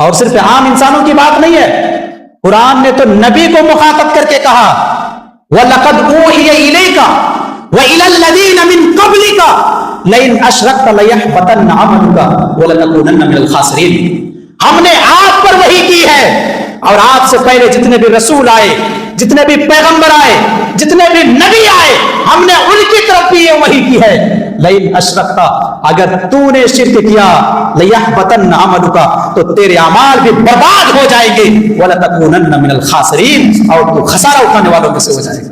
اور صرف عام انسانوں کی بات نہیں ہے، قرآن نے تو نبی کو مخاطب کر کے کہا وَلَقَدْ أُوحِيَ إِلَيْكَ وَإِلَى الَّذِينَ مِن قَبْلِكَ لَئِنْ أَشْرَكْتَ لَيَحْبَطَنَّ عَمَلُكَ وَلَتَكُونَنَّ مِنَ الْخَاسِرِينَ۔ ہم نے آپ پر وحی کی ہے اور آپ سے پہلے جتنے بھی رسول آئے، جتنے بھی پیغمبر آئے، جتنے بھی نبی آئے، ہم نے ان کی طرف بھی یہ وحی کی ہے لئن اشرکتا، اگر تو نے شرک کیا لیحبطن عملک، تو تیرے اعمال بھی برباد ہو جائیں گے ولتکونن من الخاسرین، اور تو خسارہ اٹھانے والوں میں سے ہو جائے گا۔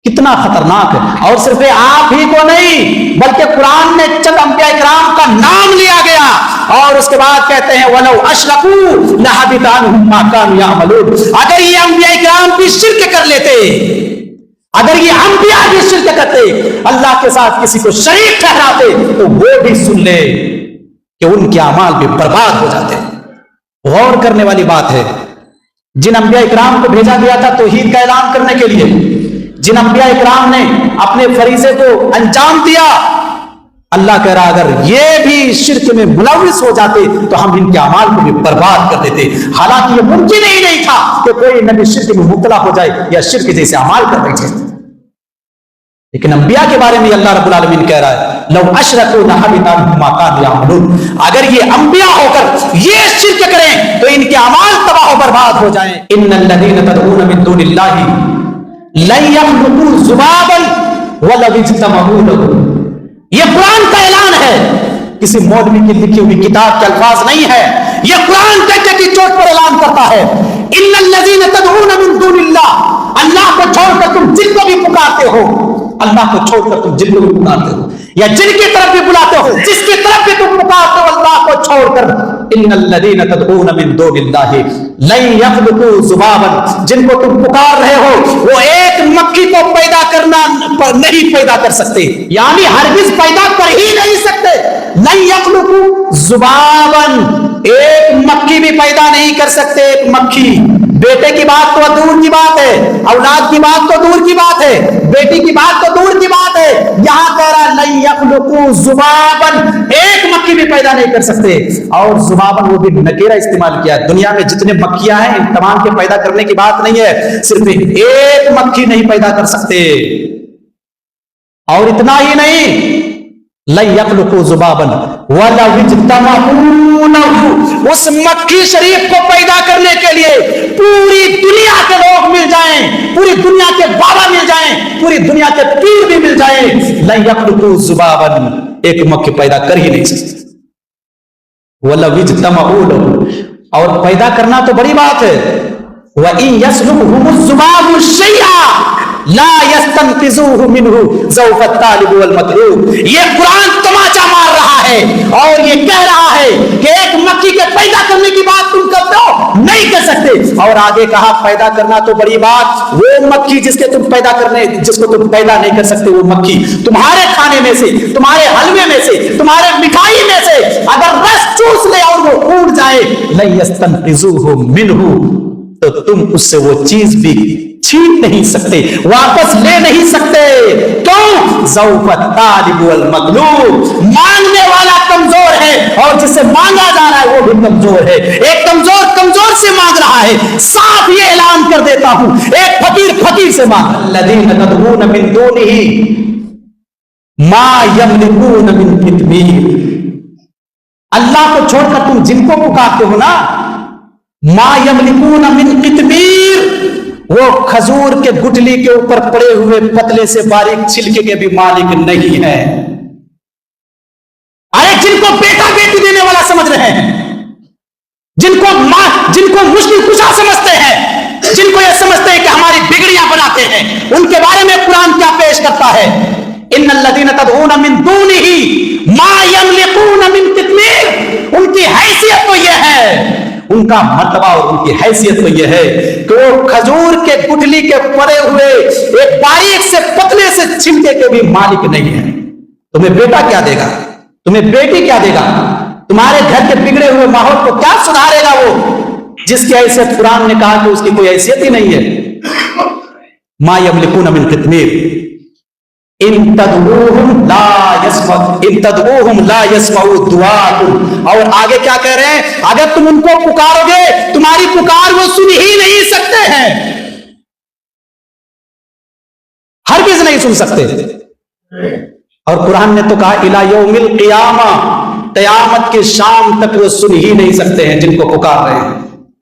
کتنا خطرناک ہے! اور صرف آپ ہی کو نہیں بلکہ قرآن میں چند انبیاء کرام کا نام لیا گیا اور اس کے بعد کہتے ہیں وَلَوْ أَشْرَكُوا لَحَبِطَ عَنْهُمْ مَا كَانُوا يَعْمَلُونَ۔ اگر یہ انبیاء کرام بھی شرک کر لیتے، اگر یہ انبیاء بھی شرک کرتے، اللہ کے ساتھ کسی کو شریک ٹھہراتے، تو وہ بھی سن لے کہ ان کے اعمال بھی برباد ہو جاتے۔ غور کرنے والی بات ہے، جن انبیاء کرام کو بھیجا گیا تھا توحید کا اعلان کرنے کے لیے، جن انبیاء کرام نے اپنے فریضے کو انجام دیا، اللہ کہہ رہا اگر یہ بھی شرک میں ملوث ہو جاتے تو ہم ان کے اعمال کو بھی برباد کر دیتے۔ حالانکہ یہ ممکن ہی نہیں تھا کہ کوئی نبی شرک میں مبتلا ہو جائے یا شرک جیسے اعمال کر بیٹھے، لیکن انبیاء کے بارے میں اللہ رب العالمین کہہ رہا ہے لو اشرکوا لحبط عنہم ما كانوا يعملون، اگر یہ انبیاء ہو کر یہ شرک کریں تو ان کے اعمال تباہ و برباد ہو جائیں۔ ان الذين تدعون من دون الله لن يخلقوا ذبابا ولو اجتمعوا له، یہ قرآن کا اعلان ہے، کسی مولوی کی لکھی ہوئی کتاب کے الفاظ نہیں ہے، یہ قرآن کہتے کی چوٹ پر اعلان کرتا ہے ان الذين تدعون من دون الله، اللہ کو چھوڑ کر تم جن کو بھی پکارتے ہو، اللہ کو چھوڑ کر تم جن کو بھی پکارتے ہو یا جن کی طرف بھی بلاتے ہو، جس کی طرف بھی تم پکارتے ہو اللہ کو چھوڑ کر، ان الذين تدعون من دون الله لن يخلقوا ذبابا، جن کو تم پکار رہے ہو وہ ایک مکھی کو پیدا کرنا نہیں پیدا کر سکتے، یعنی ہرگز پیدا کر ہی نہیں سکتے۔ لن يخلقوا ذبابا، ایک مکھی بھی پیدا نہیں کر سکتے، ایک مکھی۔ بیٹے کی بات تو دور کی بات ہے، اولاد کی بات تو دور کی بات ہے، بیٹی کی بات تو دور کی بات ہے، یہاں کہہ رہا لن يخلقوا ذبابا، ایک مکھی بھی پیدا نہیں کر سکتے۔ اور ذبابا وہ بھی نکیرہ استعمال کیا، دنیا میں جتنے مکھیاں ہیں ان تمام کے پیدا کرنے کی بات نہیں ہے، صرف ایک مکھی نہیں پیدا کر سکتے۔ اور اتنا ہی نہیں، لن يخلقوا ذبابا ولو اجتمعوا له، اس مکھی شریف کو پیدا کرنے کے لیے پوری دنیا کے لوگ مل جائیں، پوری دنیا کے بابا مل جائیں، پوری دنیا کے پیر بھی مل جائیں، لن يخلقوا ذبابا، ایک مکھی پیدا کر ہی نہیں سکتے۔ ولو اجتمعوا له، اور پیدا کرنا تو بڑی بات ہے، وَإِن يَسْلُبْهُمُ الذُّبَابُ شَيْئًا لا يستنقذوه منه ضعف الطالب والمطلوب۔ یہ قرآن تماچا مار رہا ہے اور یہ کہہ رہا ہے کہ ایک مکھی کے پیدا کرنے کی بات تم کرتے ہو، نہیں کر سکتے۔ اور آگے کہا پیدا کرنا تو بڑی بات، وہ مکھی جس کو تم پیدا نہیں کر سکتے، وہ مکھی تمہارے کھانے میں سے، تمہارے حلوے میں سے، تمہارے مٹھائی میں سے اگر رس چوس لے اور وہ اڑ جائے، لا يستنقذوه منه، تو تم اس سے وہ چیز بھی چھین نہیں سکتے، واپس لے نہیں سکتے۔ کیوں؟ ضعف الطالب والمطلوب، مانگنے والا کمزور ہے اور جس سے مانگا جا رہا ہے وہ بھی کمزور ہے۔ ایک کمزور سے مانگ رہا ہے، صاف یہ اعلان کر دیتا ہوں، ایک فقیر سے مانگ۔ الذین تدعون من دونہ ما یملکون من قطمیر، اللہ کو چھوڑ کر تم جن کو پکارتے ہو نا، ما یملکون من قطمیر، وہ کھجور کے گٹلی کے اوپر پڑے ہوئے پتلے سے باریک چھلکے کے بھی مالک نہیں ہے۔ ارے جن کو بیٹا بیٹی دینے والا سمجھ رہے ہیں، جن کو مشکل کشا سمجھتے ہیں، جن کو یہ سمجھتے ہیں کہ ہماری بگڑیاں بناتے ہیں، ان کے بارے میں قرآن کیا پیش کرتا ہے؟ ان الذین تدعون من دونہ ما یملکون من قطمیر، ان کی حیثیت تو یہ ہے، ان کا مرتبہ اور ان کی حیثیت تو یہ ہے کہ وہ کھجور کے گٹلی کے پڑے ہوئے ایک باریک سے پتلے سے چھلکے کے بھی مالک نہیں ہے۔ تمہیں بیٹا کیا دے گا؟ تمہیں بیٹی کیا دے گا؟ تمہارے گھر کے بگڑے ہوئے ماحول کو کیا سدھارے گا وہ، جس کی حیثیت قرآن نے کہا کہ اس کی کوئی حیثیت ہی نہیں ہے۔ ما یملکون من قطمیر، ان تدعوہم لا یسمعوا دعاءکم، اور آگے کیا کہہ رہے ہیں؟ اگر تم ان کو پکارو گے تمہاری پکار وہ سن ہی نہیں سکتے ہیں، ہرگز نہیں سن سکتے۔ اور قرآن نے تو کہا الی یوم القیامہ، قیامت کے شام تک وہ سن ہی نہیں سکتے ہیں جن کو پکار رہے ہیں۔